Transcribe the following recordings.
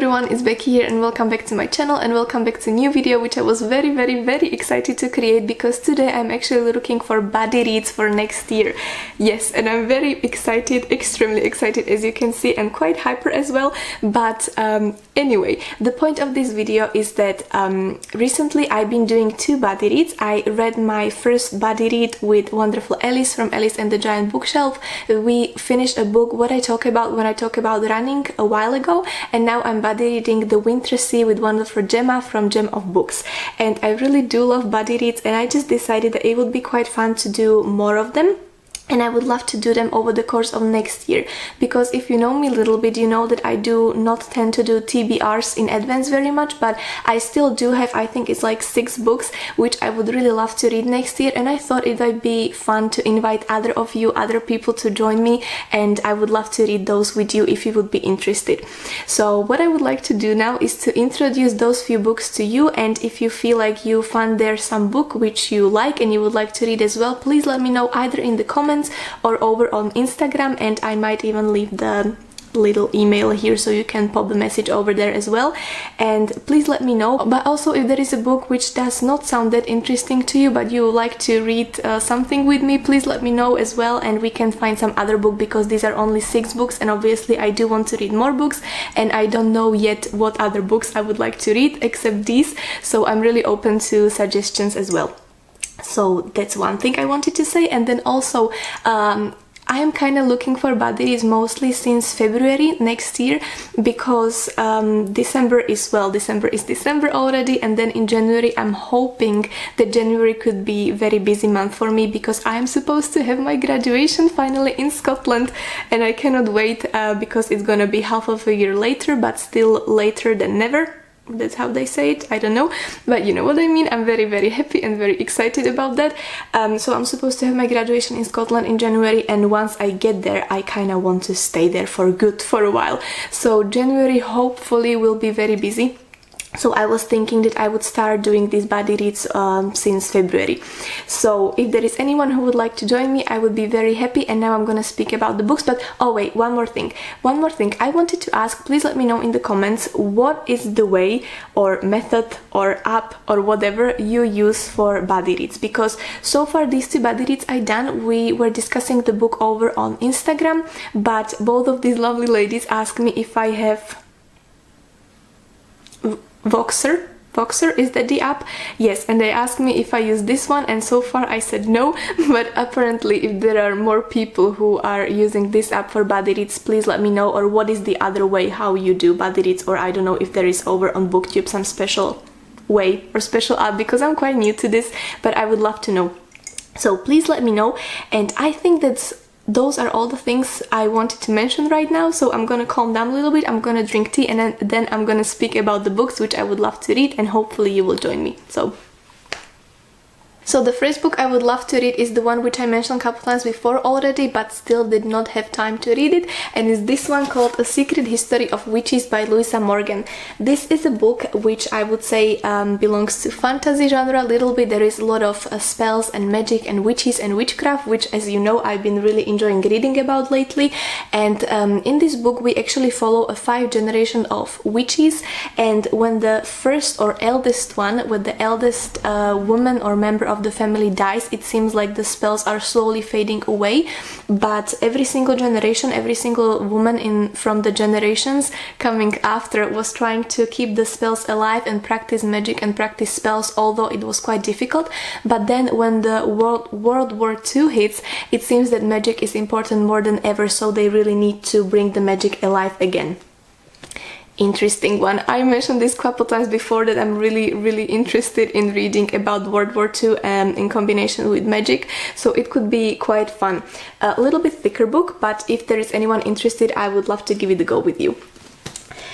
everyone, it's Becky here and welcome back to my channel and welcome back to a new video which I was very excited to create because today I'm actually looking for buddy reads for next year. Yes, and I'm very excited, extremely excited, as you can see. I'm quite hyper as well, but anyway, the point of this video is that recently I've been doing two buddy reads. I read my first buddy read with wonderful Alice from Alice and the Giant Bookshelf. We finished a book, what I talk about when I talk about running, a while ago, and now I'm buddy reading The Winter Sea with wonderful Gemma from Gem of Books. And I really do love buddy reads, and I just decided that it would be quite fun to do more of them. And I would love to do them over the course of next year, because if you know me a little bit, you know that I do not tend to do TBRs in advance very much, but I still do have, I think it's like 6 books which I would really love to read next year, and I thought it might be fun to invite other of you, other people to join me, and I would love to read those with you if you would be interested. So what I would like to do now is to introduce those few books to you, and if you feel like you found there some book which you like and you would like to read as well, please let me know either in the comments or over on Instagram, and I might even leave the little email here so you can pop the message over there as well. And please let me know. But also, if there is a book which does not sound that interesting to you but you like to read something with me, please let me know as well, and we can find some other book, because these are only 6 books and obviously I do want to read more books and I don't know yet what other books I would like to read except these, so I'm really open to suggestions as well. So that's one thing I wanted to say. And then also I am kind of looking for buddy reads mostly since February next year, because December is December already, and then in January I'm hoping that January could be a very busy month for me, because I am supposed to have my graduation finally in Scotland and I cannot wait, because it's gonna be half of a year later, but still later than never. That's how they say it, I don't know, but you know what I mean. I'm very happy and very excited about that. So I'm supposed to have my graduation in Scotland in January, and once I get there I kind of want to stay there for good for a while. So January hopefully will be very busy. So I was thinking that I would start doing these buddy reads since February. So if there is anyone who would like to join me, I would be very happy. And now I'm gonna speak about the books. But oh wait, one more thing I wanted to ask. Please let me know in the comments, what is the way or method or app or whatever you use for buddy reads, because so far these 2 buddy reads I done, we were discussing the book over on Instagram, but both of these lovely ladies asked me if I have Voxer, is that the app? Yes, and they asked me if I use this one, and so far I said no, but apparently if there are more people who are using this app for buddy reads, please let me know, or what is the other way how you do buddy reads, or I don't know if there is over on booktube some special way or special app, because I'm quite new to this, but I would love to know. So please let me know. And I think those are all the things I wanted to mention right now, so I'm gonna calm down a little bit, I'm gonna drink tea, and then I'm gonna speak about the books which I would love to read, and hopefully you will join me. So the first book I would love to read is the one which I mentioned a couple times before already, but still did not have time to read it, and it's this one called A Secret History of Witches by Louisa Morgan. This is a book which I would say belongs to fantasy genre a little bit. There is a lot of spells and magic and witches and witchcraft, which, as you know, I've been really enjoying reading about lately. And in this book we actually follow a 5 generation of witches, and when the first or eldest one, when the eldest woman or member of the family dies, it seems like the spells are slowly fading away, but every single generation, every single woman from the generations coming after was trying to keep the spells alive and practice magic and practice spells, although it was quite difficult. But then when the World War II hits, it seems that magic is important more than ever, so they really need to bring the magic alive again. Interesting one. I mentioned this a couple times before that I'm really interested in reading about World War II in combination with magic, so it could be quite fun. A little bit thicker book, but if there is anyone interested, I would love to give it a go with you.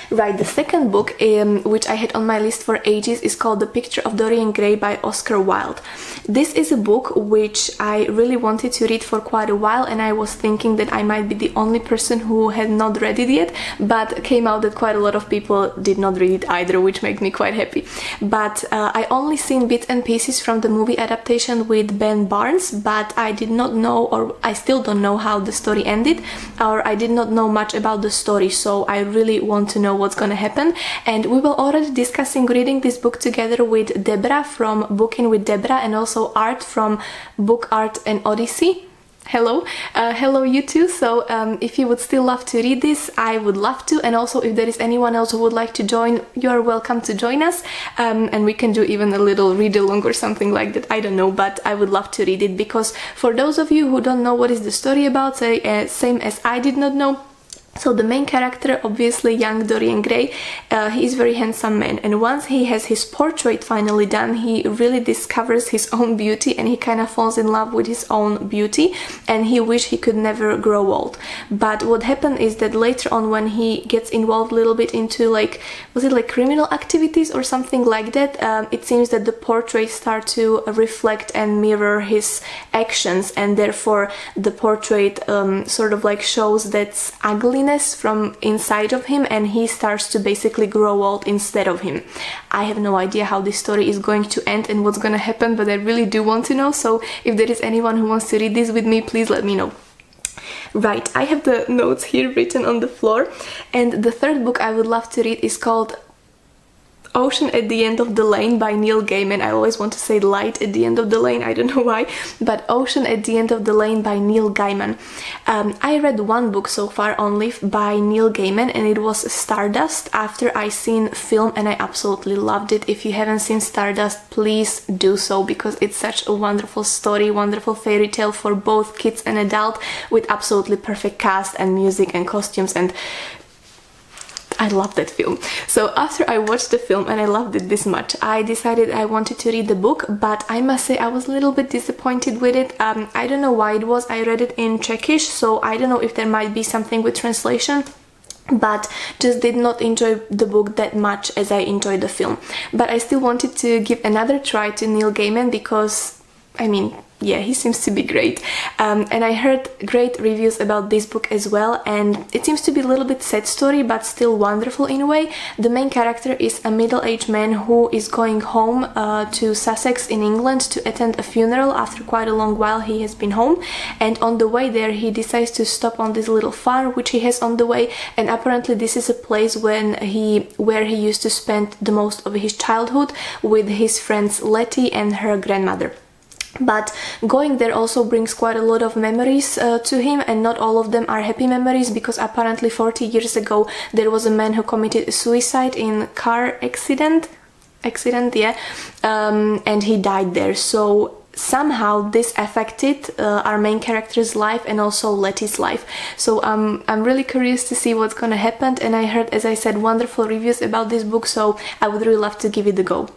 Right, the second book, which I had on my list for ages, is called The Picture of Dorian Gray by Oscar Wilde. This is a book which I really wanted to read for quite a while, and I was thinking that I might be the only person who had not read it yet, but came out that quite a lot of people did not read it either, which made me quite happy. But I only seen bits and pieces from the movie adaptation with Ben Barnes, but I did not know, or I still don't know how the story ended, or I did not know much about the story, so I really want to know what's gonna happen. And we were already discussing reading this book together with Deborah from Booking with Deborah, and also Art from Book Art and Odyssey. Hello, hello you too. So if you would still love to read this, I would love to. And also if there is anyone else who would like to join, you are welcome to join us, and we can do even a little read along or something like that. I don't know, but I would love to read it, because for those of you who don't know what is the story about, same as I did not know. So the main character, obviously young Dorian Gray, he is a very handsome man, and once he has his portrait finally done, he really discovers his own beauty, and he kind of falls in love with his own beauty, and he wishes he could never grow old. But what happened is that later on, when he gets involved a little bit into, like, was it like criminal activities or something like that, it seems that the portraits start to reflect and mirror his actions, and therefore the portrait sort of like shows that ugliness from inside of him, and he starts to basically grow old instead of him. I have no idea how this story is going to end and what's gonna happen, but I really do want to know. So if there is anyone who wants to read this with me, please let me know. Right, I have the notes here written on the floor, and the third book I would love to read is called Ocean at the End of the Lane by Neil Gaiman. I always want to say Light at the End of the Lane, I don't know why, but Ocean at the End of the Lane by Neil Gaiman. I read one book so far only by Neil Gaiman, and it was Stardust, after I seen film, and I absolutely loved it. If you haven't seen Stardust, please do so, because it's such a wonderful story, wonderful fairy tale for both kids and adult, with absolutely perfect cast and music and costumes, and I love that film. So after I watched the film and I loved it this much, I decided I wanted to read the book, but I must say I was a little bit disappointed with it. I don't know why it was. I read it in Czechish, so I don't know if there might be something with translation, but just did not enjoy the book that much as I enjoyed the film. But I still wanted to give another try to Neil Gaiman, because, I mean, yeah, he seems to be great. And I heard great reviews about this book as well, and it seems to be a little bit sad story, but still wonderful in a way. The main character is a middle-aged man who is going home to Sussex in England to attend a funeral after quite a long while he has been home, and on the way there he decides to stop on this little farm which he has on the way, and apparently this is a place where he used to spend the most of his childhood with his friends Letty and her grandmother. But going there also brings quite a lot of memories to him, and not all of them are happy memories, because apparently 40 years ago there was a man who committed suicide in car accident, yeah, and he died there. So somehow this affected our main character's life and also Letty's life. So I'm really curious to see what's gonna happen, and I heard, as I said, wonderful reviews about this book, so I would really love to give it a go.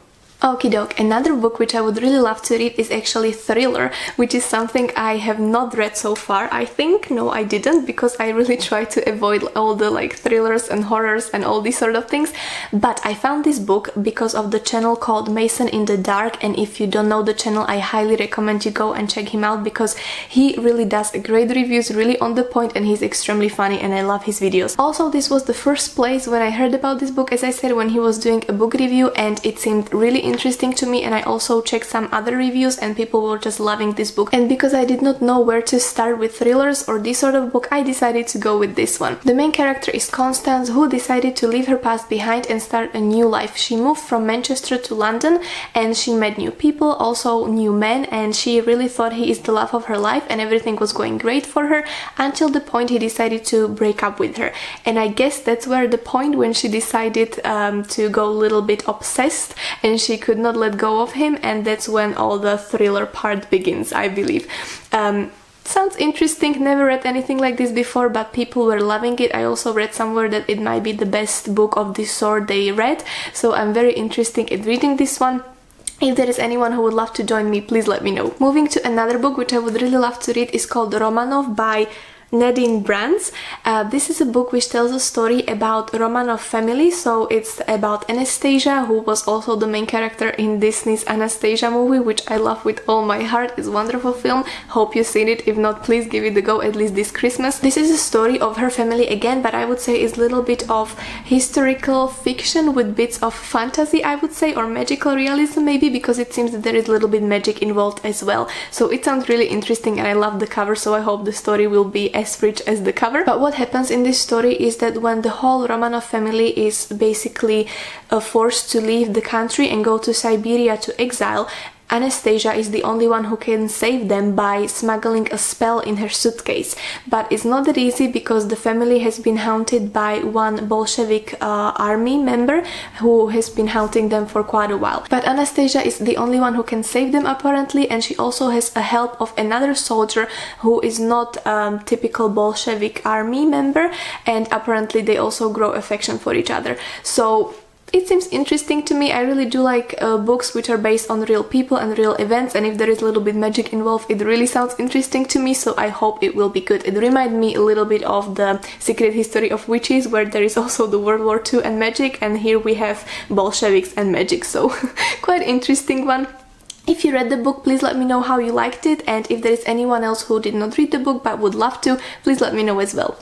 Okie doke, another book which I would really love to read is actually thriller, which is something I have not read so far, I think. No, I didn't, because I really try to avoid all the like thrillers and horrors and all these sort of things. But I found this book because of the channel called Mason in the Dark, and if you don't know the channel, I highly recommend you go and check him out, because he really does great reviews, really on the point, and he's extremely funny, and I love his videos. Also, this was the first place when I heard about this book, as I said, when he was doing a book review, and it seemed really interesting to me, and I also checked some other reviews and people were just loving this book. And because I did not know where to start with thrillers or this sort of book, I decided to go with this one. The main character is Constance, who decided to leave her past behind and start a new life. She moved from Manchester to London, and she met new people, also new men, and she really thought he is the love of her life and everything was going great for her, until the point he decided to break up with her. And I guess that's where the point when she decided to go a little bit obsessed and she could not let go of him, and that's when all the thriller part begins, I believe. Sounds interesting, never read anything like this before, but people were loving it. I also read somewhere that it might be the best book of this sort they read, so I'm very interested in reading this one. If there is anyone who would love to join me, please let me know. Moving to another book which I would really love to read is called Romanov by Nadine Brands. This is a book which tells a story about Romanov family, so it's about Anastasia, who was also the main character in Disney's Anastasia movie, which I love with all my heart. It's a wonderful film. Hope you've seen it. If not, please give it a go, at least this Christmas. This is a story of her family again, but I would say it's a little bit of historical fiction with bits of fantasy, I would say, or magical realism maybe, because it seems that there is a little bit magic involved as well. So it sounds really interesting and I love the cover, so I hope the story will be as as rich as the cover. But what happens in this story is that when the whole Romanov family is basically forced to leave the country and go to Siberia to exile, Anastasia is the only one who can save them by smuggling a spell in her suitcase. But it's not that easy because the family has been haunted by one Bolshevik army member who has been haunting them for quite a while. But Anastasia is the only one who can save them apparently, and she also has a help of another soldier who is not a typical Bolshevik army member, and apparently they also grow affection for each other. So it seems interesting to me. I really do like books which are based on real people and real events, and if there is a little bit magic involved, it really sounds interesting to me, so I hope it will be good. It reminds me a little bit of the Secret History of Witches, where there is also the World War II and magic, and here we have Bolsheviks and magic, so quite interesting one. If you read the book, please let me know how you liked it, and if there is anyone else who did not read the book but would love to, please let me know as well.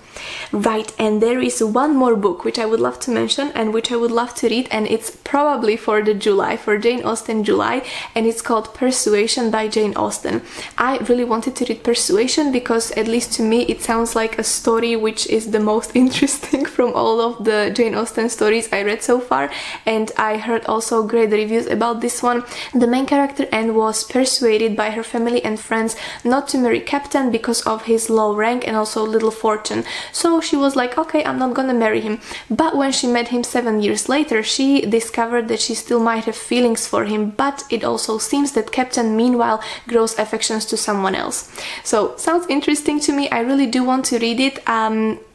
Right, and there is one more book which I would love to mention and which I would love to read, and it's probably for Jane Austen July, and it's called Persuasion by Jane Austen. I really wanted to read Persuasion because, at least to me, it sounds like a story which is the most interesting from all of the Jane Austen stories I read so far, and I heard also great reviews about this one. The main character Anne was persuaded by her family and friends not to marry Captain because of his low rank and also little fortune. So she was like, okay, I'm not gonna marry him. But when she met him 7 years later, she discovered that she still might have feelings for him, but it also seems that Captain meanwhile grows affections to someone else. So sounds interesting to me. I really do want to read it.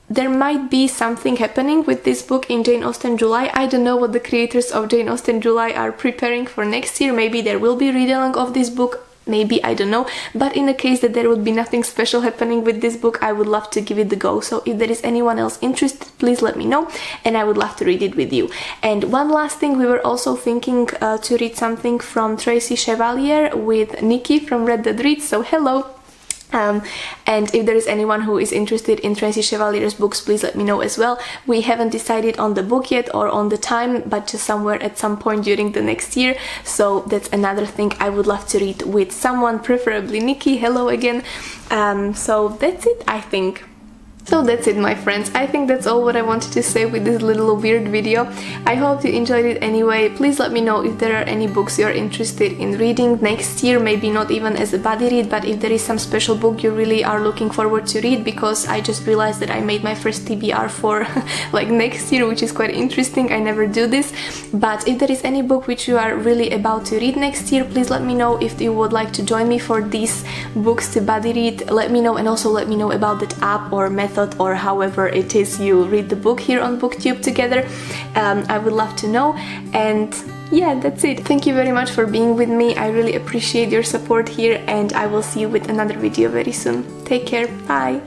There might be something happening with this book in Jane Austen July. I don't know what the creators of Jane Austen July are preparing for next year. Maybe there will be read-along of this book. Maybe, I don't know. But in the case that there would be nothing special happening with this book, I would love to give it the go. So if there is anyone else interested, please let me know, and I would love to read it with you. And one last thing, we were also thinking to read something from Tracy Chevalier with Nikki from Red Dead Reads. So hello! And if there is anyone who is interested in Tracy Chevalier's books, please let me know as well. We haven't decided on the book yet or on the time, but just somewhere at some point during the next year. So that's another thing I would love to read with someone, preferably Nikki. Hello again. So that's it, I think. So that's it, my friends. I think that's all what I wanted to say with this little weird video. I hope you enjoyed it anyway. Please let me know if there are any books you're interested in reading next year, maybe not even as a buddy read, but if there is some special book you really are looking forward to read, because I just realized that I made my first TBR for like next year, which is quite interesting. I never do this. But if there is any book which you are really about to read next year, please let me know. If you would like to join me for these books to buddy read, let me know, and also let me know about that app or method, or however it is you read the book here on BookTube together. I would love to know. And yeah, that's it. Thank you very much for being with me. I really appreciate your support here, and I will see you with another video very soon. Take care. Bye.